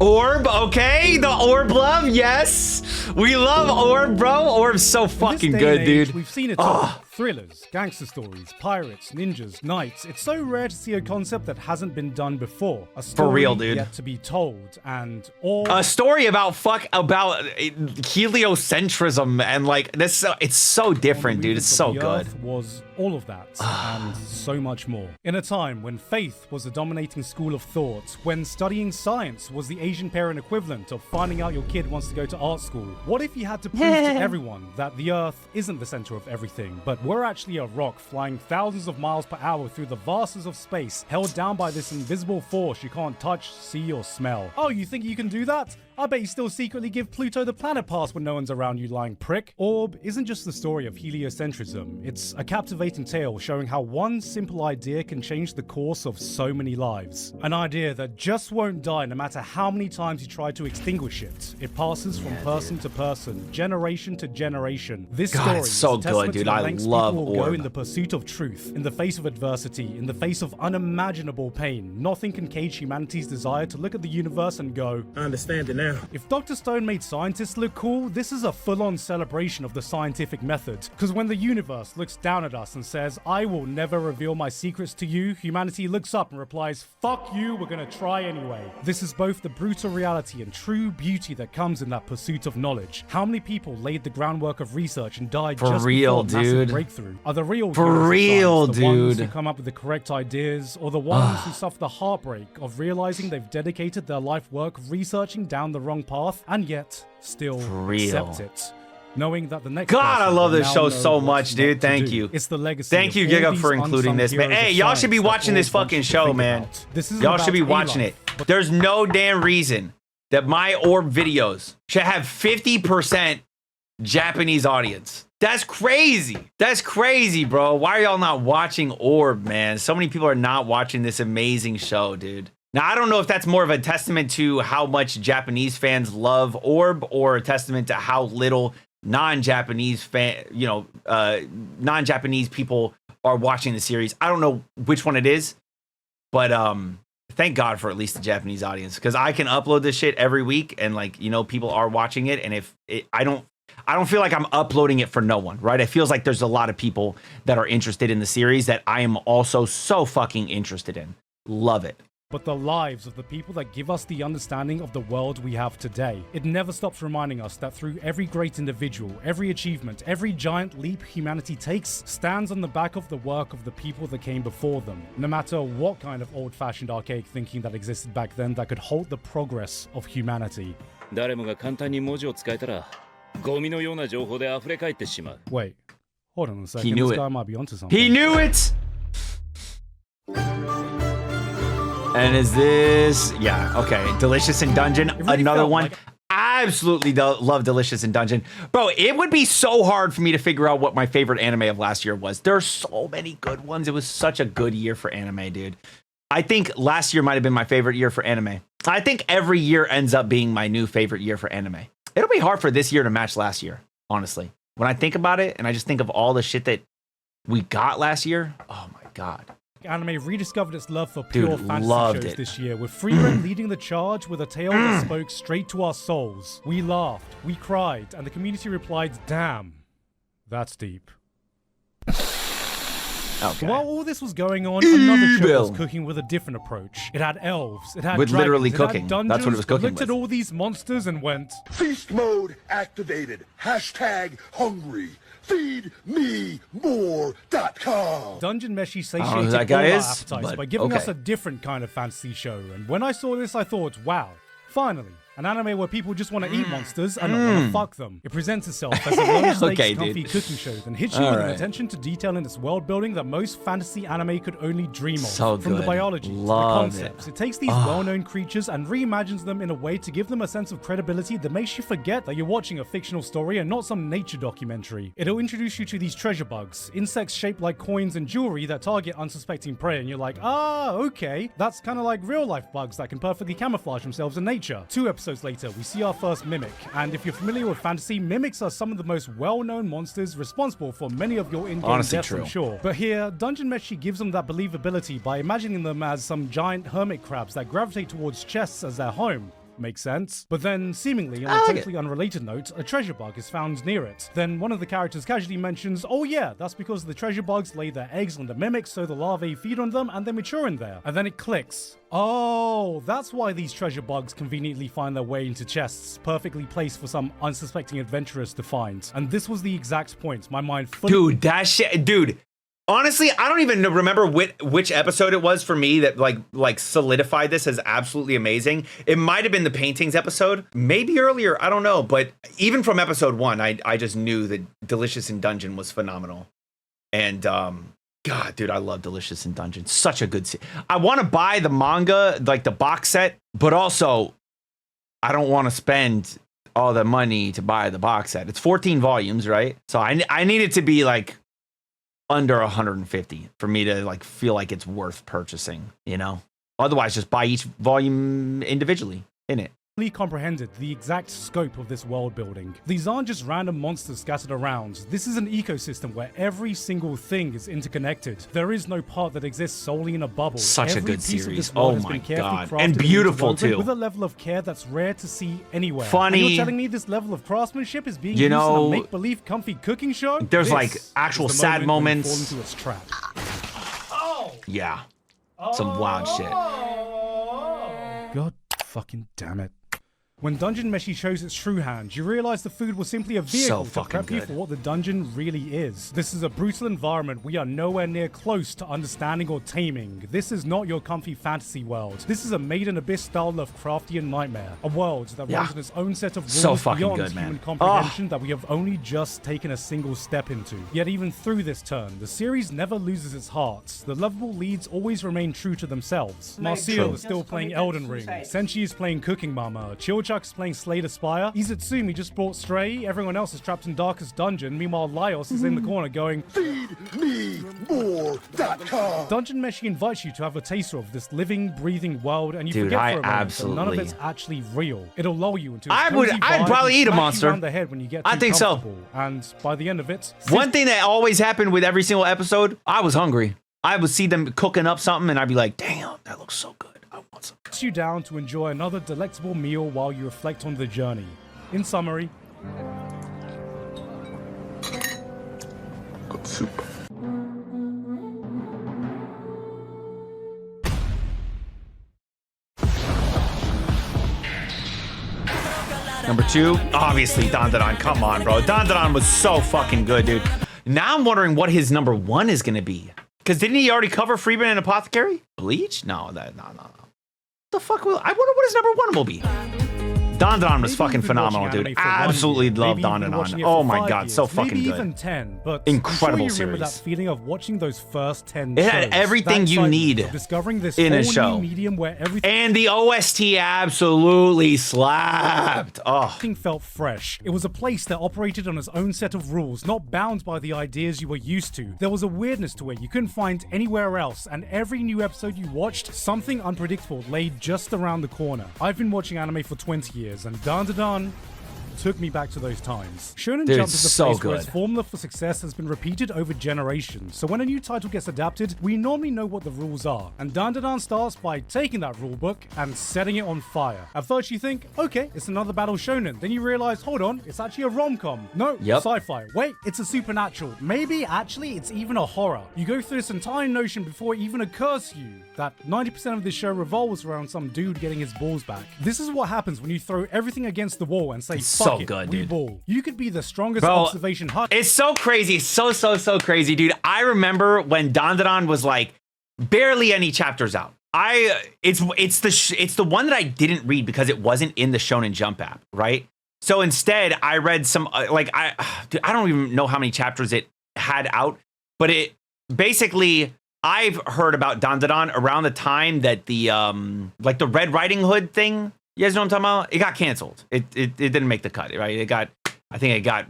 Orb, okay, the Orb love, yes, we love Orb, bro. Orb's so fucking In this day good, and age, dude. We've seen it all. Thrillers, gangster stories, pirates, ninjas, knights. It's so rare to see a concept that hasn't been done before. A story real, dude. yet to be told, and all A story about heliocentrism and like this. It's so different, dude. It's so good. Was all of that and so much more. In a time when faith was the dominating school of thought, when studying science was the Asian parent equivalent of finding out your kid wants to go to art school, what if you had to prove to everyone that the Earth isn't the center of everything, but we're actually a rock flying thousands of miles per hour through the vastness of space, held down by this invisible force you can't touch, see, or smell? Oh, you think you can do that? I bet you still secretly give Pluto the planet pass when no one's around, you lying prick. Orb isn't just the story of heliocentrism. It's a captivating tale showing how one simple idea can change the course of so many lives. An idea that just won't die no matter how many times you try to extinguish it. It passes from person to person, generation to generation. This God, story it's so is a testament good, dude. to the I lengths love people will go Orb. in the pursuit of truth, in the face of adversity, in the face of unimaginable pain. Nothing can cage humanity's desire to look at the universe and go, I understand it now. if Dr. Stone made scientists look cool, this is a full-on celebration of the scientific method. Because when the universe looks down at us and says, I will never reveal my secrets to you, humanity looks up and replies, fuck you, we're gonna try anyway. This is both the brutal reality and true beauty that comes in that pursuit of knowledge. How many people laid the groundwork of research and died For just real, before massive dude. breakthrough? Are the real For heroes of real, science the ones dude. who come up with the correct ideas, or the ones who suffer the heartbreak of realizing they've dedicated their life work researching down the wrong path and yet still real. accept it, knowing that the next God, I person love will this now show know so what much, not dude. to Thank do. you. It's the legacy. Thank you, of all Gigguk, these for including unsung this, man. heroes Hey, of y'all should be science that watching this all want fucking you to show, think man. about. This isn't Y'all should be about watching Eli, it. but There's no damn reason that my Orb videos should have 50% Japanese audience. That's crazy. That's crazy, bro. Why are y'all not watching Orb, man? So many people are not watching this amazing show, dude. Now, I don't know if that's more of a testament to how much Japanese fans love Orb or a testament to how little non-Japanese non-Japanese people are watching the series. I don't know which one it is, but thank God for at least the Japanese audience, because I can upload this shit every week and people are watching it, and I don't feel like I'm uploading it for no one, right? It feels like there's a lot of people that are interested in the series that I am also so fucking interested in. Love it. but the lives of the people that give us the understanding of the world we have today. It never stops reminding us that through every great individual, every achievement, every giant leap humanity takes stands on the back of the work of the people that came before them. No matter what kind of old-fashioned archaic thinking that existed back then that could halt the progress of humanity. 誰もが簡単に文字を使えたら、ゴミのような情報で溢れ返ってしまう。 Wait, hold on a second. He knew This it. guy might be onto something. He knew it! And is this... Yeah, okay. Delicious in Dungeon. really Another felt one. like- I absolutely love Delicious in Dungeon. Bro, it would be so hard for me to figure out what my favorite anime of last year was. There are so many good ones. It was such a good year for anime, dude. I think last year might have been my favorite year for anime. I think every year ends up being my new favorite year for anime. It'll be hard for this year to match last year, honestly. When I think about it, and I just think of all the shit that we got last year, oh my God. Anime rediscovered its love for pure Dude, fantasy loved shows it. this year, with Frieren leading the charge with a tale that spoke straight to our souls. We laughed, we cried, and the community replied, damn, that's deep. Okay. While all this was going on, another show was Evil. cooking with a different approach. It had elves, it had With dragons, literally it had cooking. dungeons, That's what it was cooking looked at with. all these monsters and went, Feast mode activated. Hashtag hungry. FeedMeMore.com. Dungeon Meshi know satiated who that all guy our is, appetites but by giving us okay. a different kind of fantasy show. And when I saw this, I thought, wow, finally, an anime where people just want to eat monsters and not want to fuck them. It presents itself as a low-stakes, Okay, comfy dude. cooking show that hits you All with an right. attention to detail in its world building that most fantasy anime could only dream of. So From the good. biology to the Love concepts, it. it takes these well-known creatures and reimagines them in a way to give them a sense of credibility that makes you forget that you're watching a fictional story and not some nature documentary. It'll introduce you to these treasure bugs, insects shaped like coins and jewelry that target unsuspecting prey, and you're like, ah, okay, that's kind of like real-life bugs that can perfectly camouflage themselves in nature. 2 episodes episodes later, we see our first Mimic, and if you're familiar with fantasy, Mimics are some of the most well-known monsters responsible for many of your in-game deaths, I'm sure. But here, Dungeon Meshi gives them that believability by imagining them as some giant hermit crabs that gravitate towards chests as their home. Makes sense. But then, seemingly, on a totally unrelated note, a treasure bug is found near it. Then one of the characters casually mentions, oh yeah, that's because the treasure bugs lay their eggs on the mimics so the larvae feed on them and they mature in there. And then it clicks. Oh, that's why these treasure bugs conveniently find their way into chests, perfectly placed for some unsuspecting adventurers to find. And this was the exact point. My mind fully— Dude, that shit, dude. Honestly, I don't even remember which episode it was for me that like solidified this as absolutely amazing. It might have been the paintings episode, maybe earlier, I don't know. But even from episode 1, I just knew that Delicious in Dungeon was phenomenal. And God, dude, I love Delicious in Dungeon. Such a good I want to buy the manga, like the box set, but also I don't want to spend all the money to buy the box set. It's 14 volumes, right? So I need it to be like under 150 for me to like feel like it's worth purchasing, you know? Otherwise, just buy each volume individually, innit? Comprehended the exact scope of this world building. These aren't just random monsters scattered around. This is an ecosystem where every single thing is interconnected. There is no part that exists solely in a bubble. Such every a good piece series. Of this world Oh has my been carefully God. crafted And beautiful interwoven too. With a level of care that's rare to see anywhere. Funny. And you're telling me this level of craftsmanship is being You used know, in a make-believe comfy cooking show? There's This like actual is the sad moment when you moments. fall into its trap. Yeah. Some wild shit. God fucking damn it. When Dungeon Meshi shows its true hand, you realize the food was simply a vehicle to prep you for what the dungeon really is. This is a brutal environment we are nowhere near close to understanding or taming. This is not your comfy fantasy world. This is a Maiden Abyss-style Lovecraftian nightmare. A world that runs on its own set of rules beyond human comprehension that we have only just taken a single step into. Yet even through this turn, the series never loses its heart. The lovable leads always remain true to themselves. Marcia is still playing Elden Ring. Senshi is playing Cooking Mama. Chuck's playing Slay the Spire. Izutsumi just brought Stray. Everyone else is trapped in Darkest Dungeon. Meanwhile, 𝘼𝘿 is in the corner going, FeedMeMore.com. Dungeon Meshi invites you to have a taster of this living, breathing world, and you forget for a moment that none of it's actually real. It'll lull you into I'd probably eat a monster. Around the head when you get I think so. And by the end of it, one thing that always happened with every single episode, I was hungry. I would see them cooking up something and I'd be like, damn, that looks so good. You down to enjoy another delectable meal while you reflect on the journey. In summary, good soup. Number 2, obviously Dandadan. Come on, bro. Dandadan was so fucking good, dude. Now I'm wondering what his number 1 is gonna be. Because didn't he already cover Freeman and Apothecary? Bleach? No. The fuck will I wonder what his number 1 will be. Dandadan was fucking phenomenal, dude. Absolutely love Dandadan. Oh my god, so fucking good. Even 10, but incredible series. Remember that feeling of watching those first 10 It had everything you need discovering this in a show. Medium where everything and the OST absolutely slapped. Oh, everything felt fresh. It was a place that operated on its own set of rules, not bound by the ideas you were used to. There was a weirdness to it you couldn't find anywhere else, and every new episode you watched, something unpredictable lay just around the corner. I've been watching anime for 20 years. And Dandadan took me back to those times. Shonen Jump is a place where its formula for success has been repeated over generations, so when a new title gets adapted, we normally know what the rules are, and Dandadan starts by taking that rulebook and setting it on fire. At first you think, okay, it's another battle shonen, then you realize, hold on, it's actually a rom-com. No, sci-fi. Wait, it's a supernatural. Maybe, actually, it's even a horror. You go through this entire notion before it even occurs to you that 90% of this show revolves around some dude getting his balls back. This is what happens when you throw everything against the wall and say, fuck it, good, we dude. ball. You could be the strongest observation hut. It's so crazy. So crazy, dude. I remember when Dandadan was like barely any chapters out. It's the one that I didn't read because it wasn't in the Shonen Jump app, right? So instead, I read some I don't even know how many chapters it had out, but it basically I've heard about Dandadan around the time that the like the Red Riding Hood thing. You guys know what I'm talking about? It got canceled. It didn't make the cut, right? I think it got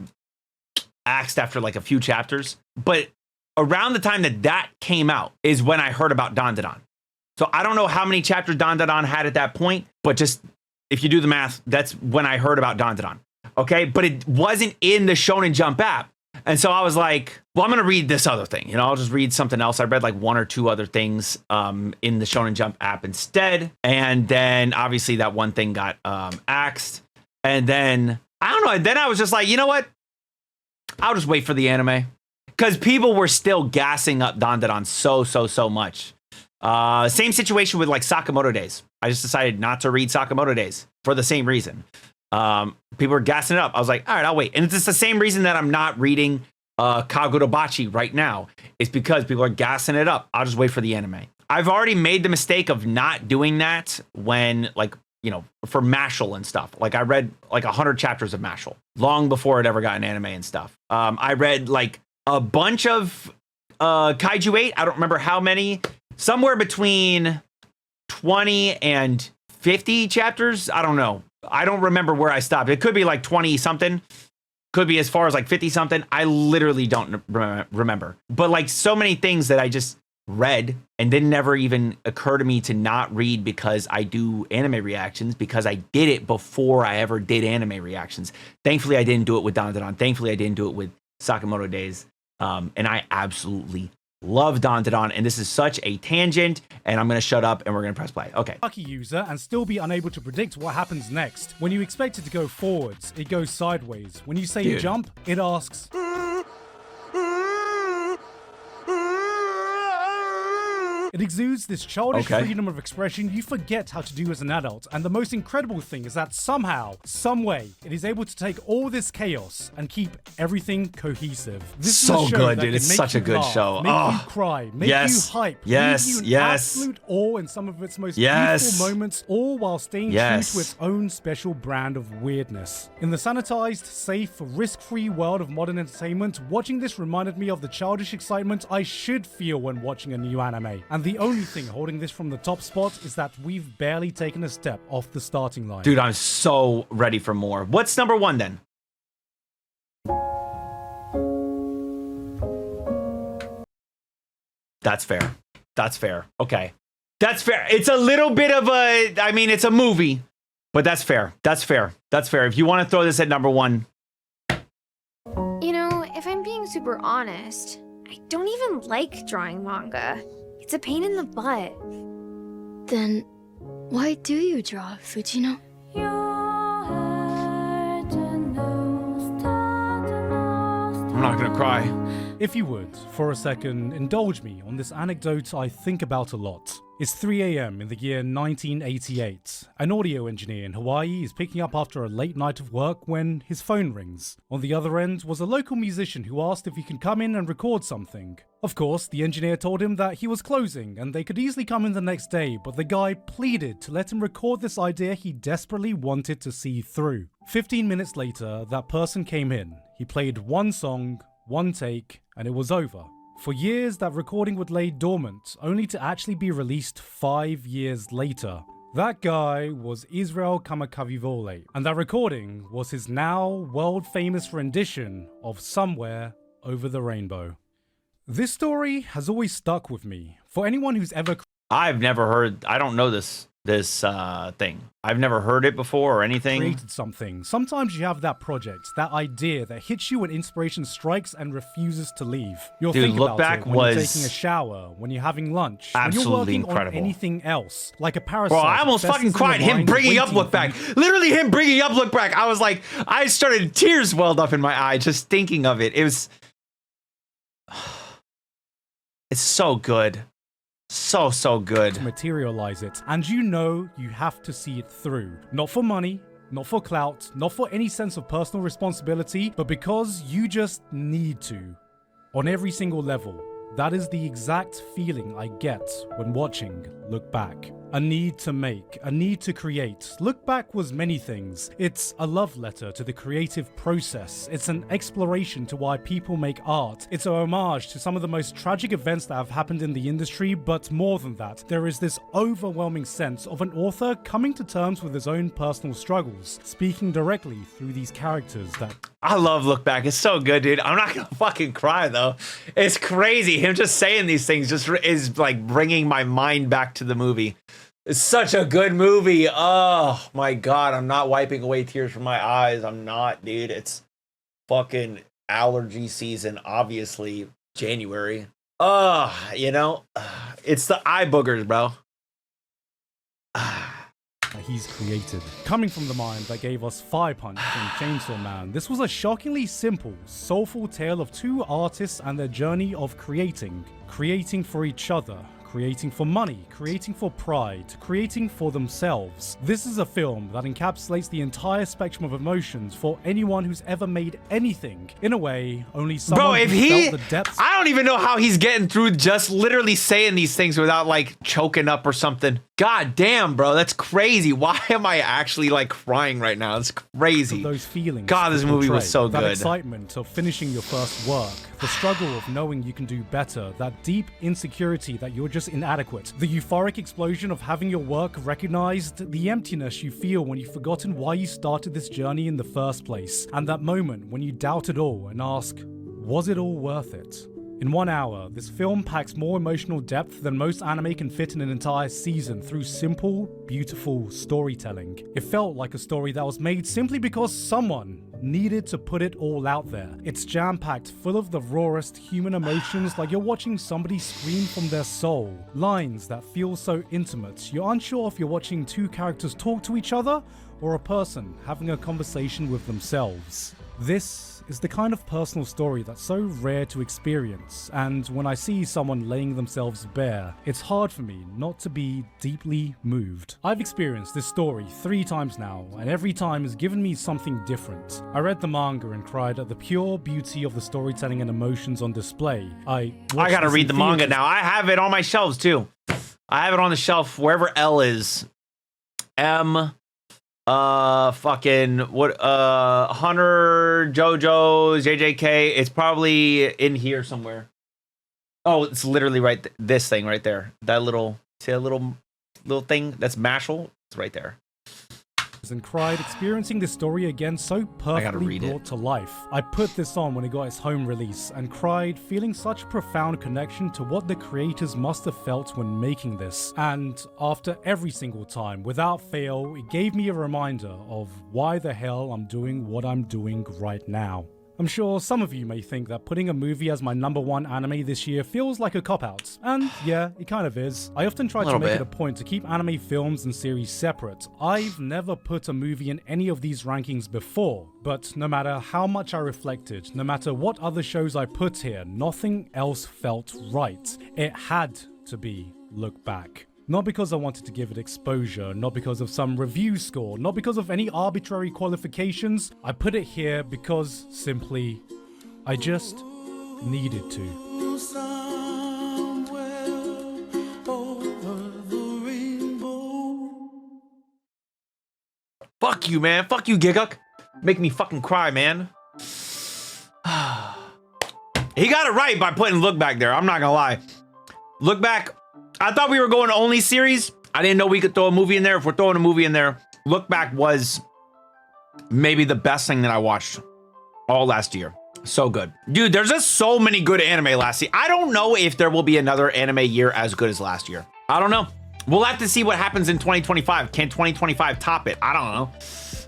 axed after like a few chapters. But around the time that came out is when I heard about Dandadan. So I don't know how many chapters Dandadan had at that point, but just if you do the math, that's when I heard about Dandadan. Okay, but it wasn't in the Shonen Jump app. And so I was like, well, I'm going to read this other thing. You know, I'll just read something else. I read like 1 or 2 other things in the Shonen Jump app instead. And then obviously that one thing got axed. And then, I don't know. And then I was just like, you know what? I'll just wait for the anime. Because people were still gassing up Dandadan so much. Same situation with like Sakamoto Days. I just decided not to read Sakamoto Days for the same reason. People were gassing it up. I was like, all right, I'll wait. And it's just the same reason that I'm not reading 𝘼𝘿𝙈 right now. It's because people are gassing it up. I'll just wait for the anime. I've already made the mistake of not doing that when, like, you know, for Mashal and stuff. Like, I read like 100 chapters of Mashal long before it ever got an anime and stuff. I read like a bunch of Kaiju 8. I don't remember how many. Somewhere between 20 and 50 chapters. I don't know. I don't remember where I stopped. It could be like 20 something. Could be as far as like 50 something. I literally don't remember. But like so many things that I just read and didn't never even occur to me to not read because I do anime reactions, because I did it before I ever did anime reactions. Thankfully, I didn't do it with Dandadan. Thankfully, I didn't do it with Sakamoto Days. And I absolutely love Dandadan, and this is such a tangent, and I'm going to shut up and we're going to press play. Okay. Lucky user and still be unable to predict what happens next. When you expect it to go forwards, it goes sideways. When you say jump, it asks. It exudes this childish freedom of expression you forget how to do as an adult. And the most incredible thing is that somehow, some way, it is able to take all this chaos and keep everything cohesive. This is a show good, that dude. can It's make such a you good laugh, show. Make you cry, make you hype, leave you in absolute awe in some of its most beautiful moments, all while staying true to its own special brand of weirdness. In the sanitized, safe, risk-free world of modern entertainment, watching this reminded me of the childish excitement I should feel when watching a new anime. And the only thing holding this from the top spot is that we've barely taken a step off the starting line. Dude, I'm so ready for more. What's number 1 then? That's fair. That's fair. Okay. That's fair. It's a little bit of a, I mean, it's a movie, but that's fair. That's fair. That's fair. If you want to throw this at number 1. You know, if I'm being super honest, I don't even like drawing manga. It's a pain in the butt. Then why do you draw, Fujino? I'm not gonna cry. If you would, for a second, indulge me on this anecdote I think about a lot. It's 3 a.m. in the year 1988. An audio engineer in Hawaii is picking up after a late night of work when his phone rings. On the other end was a local musician who asked if he can come in and record something. Of course, the engineer told him that he was closing and they could easily come in the next day, but the guy pleaded to let him record this idea he desperately wanted to see through. 15 minutes later, that person came in. He played one song, one take, and it was over. For years, that recording would lay dormant, only to actually be released 5 years later. That guy was 𝘼𝘿𝙈, and that recording was his now world-famous rendition of Somewhere Over the Rainbow. This story has always stuck with me. For anyone who's ever... I've never heard, I don't know this thing. I've never heard it before or anything. Created something. Sometimes you have that project, that idea that hits you when inspiration strikes and refuses to leave. You'll think about it when you're taking a shower, when you're having lunch, when you're working on anything else, like a parasite. Bro, I almost fucking cried. Him bringing up Look Back. Literally him bringing up Look Back. I was like, I started, tears welled up in my eye just thinking of it. It was, it's so good. So good. To materialize it. And you know you have to see it through. Not for money, not for clout, not for any sense of personal responsibility, but because you just need to. On every single level. That is the exact feeling I get when watching Look Back. A need to make, a need to create. Look Back was many things. It's a love letter to the creative process. It's an exploration to why people make art. It's a homage to some of the most tragic events that have happened in the industry, but more than that, there is this overwhelming sense of an author coming to terms with his own personal struggles, speaking directly through these characters that... I love Look Back. It's so good, dude. I'm not gonna fucking cry, though. It's crazy. Him just saying these things just is like bringing my mind back to the movie. It's such a good movie. Oh my God. I'm not wiping away tears from my eyes. I'm not, dude. It's fucking allergy season, obviously. January. You know, it's the eye boogers, bro. He's created. Coming from the mind that gave us Fire Punch and Chainsaw Man, this was a shockingly simple, soulful tale of two artists and their journey of creating for each other, creating for money, creating for pride, creating for themselves. This is a film that encapsulates the entire spectrum of emotions for anyone who's ever made anything. In a way, only someone Bro, if who he, felt the depths. I don't even know how he's getting through just literally saying these things without like choking up or something. God damn, bro, that's crazy. Why am I actually like crying right now? It's crazy. Those feelings. God, this movie was so that good. Excitement of finishing your first work, the struggle of knowing you can do better, that deep insecurity that you're just inadequate, the euphoric explosion of having your work recognized, the emptiness you feel when you've forgotten why you started this journey in the first place, and that moment when you doubt it all and ask, was it all worth it? In 1 hour, this film packs more emotional depth than most anime can fit in an entire season through simple, beautiful storytelling. It felt like a story that was made simply because someone needed to put it all out there. It's jam-packed full of the rawest human emotions, like you're watching somebody scream from their soul. Lines that feel so intimate, you're unsure if you're watching two characters talk to each other or a person having a conversation with themselves. This is the kind of personal story that's so rare to experience, and when I see someone laying themselves bare, it's hard for me not to be deeply moved. I've experienced this story 3 times now, and every time has given me something different. I read the manga and cried at the pure beauty of the storytelling and emotions on display. I gotta read the manga now. I have it on my shelves too. I have it on the shelf wherever L is. Fucking what? Hunter, JoJo's, JJK. It's probably in here somewhere. Oh, it's literally right. This thing right there. That little, see that little thing? That's Mashal. It's right there. And cried, experiencing this story again so perfectly brought to life. I put this on when it got its home release and cried, feeling such a profound connection to what the creators must have felt when making this. And after every single time, without fail, it gave me a reminder of why the hell I'm doing what I'm doing right now. I'm sure some of you may think that putting a movie as my #1 anime this year feels like a cop-out. And yeah, it kind of is. I often try to make it a point to keep anime films and series separate. I've never put a movie in any of these rankings before, but no matter how much I reflected, no matter what other shows I put here, nothing else felt right. It had to be Look Back. Not because I wanted to give it exposure, not because of some review score, not because of any arbitrary qualifications. I put it here because, simply, I just needed to. Fuck you, man. Fuck you, Gigguk. Make me fucking cry, man. He got it right by putting Look Back there. I'm not gonna lie. Look Back. I thought we were going only series. I didn't know we could throw a movie in there. If we're throwing a movie in there, Look Back was maybe the best thing that I watched all last year. So good. Dude, there's just so many good anime last year. I don't know if there will be another anime year as good as last year. I don't know. We'll have to see what happens in 2025. Can 2025 top it? I don't know.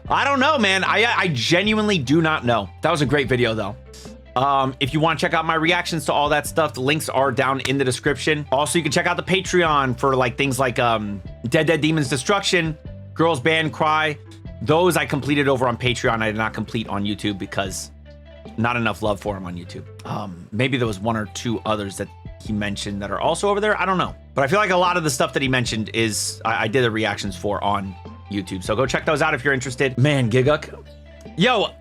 I don't know, man. I genuinely do not know. That was a great video, though. If you want to check out my reactions to all that stuff, the links are down in the description. Also, you can check out the Patreon for like things like Dead Demons Destruction, Girls Band Cry. Those I completed over on Patreon. I did not complete on YouTube because not enough love for them on YouTube. Maybe there was 1 or 2 others that he mentioned that are also over there. I don't know. But I feel like a lot of the stuff that he mentioned is I did the reactions for on YouTube. So go check those out if you're interested. Man, Gigguk. Yo,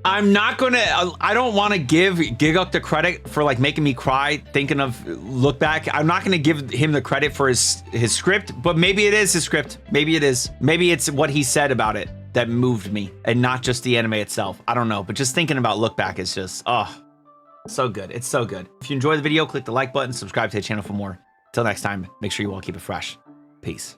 I'm not gonna, I don't want to give Gigguk the credit for like making me cry thinking of Look Back. I'm not gonna give him the credit for his script, but maybe it is his script. Maybe it is. Maybe it's what he said about it that moved me and not just the anime itself. I don't know, but just thinking about Look Back is just, oh, so good. It's so good. If you enjoyed the video, click the like button, subscribe to the channel for more. Till next time, make sure you all keep it fresh. Peace.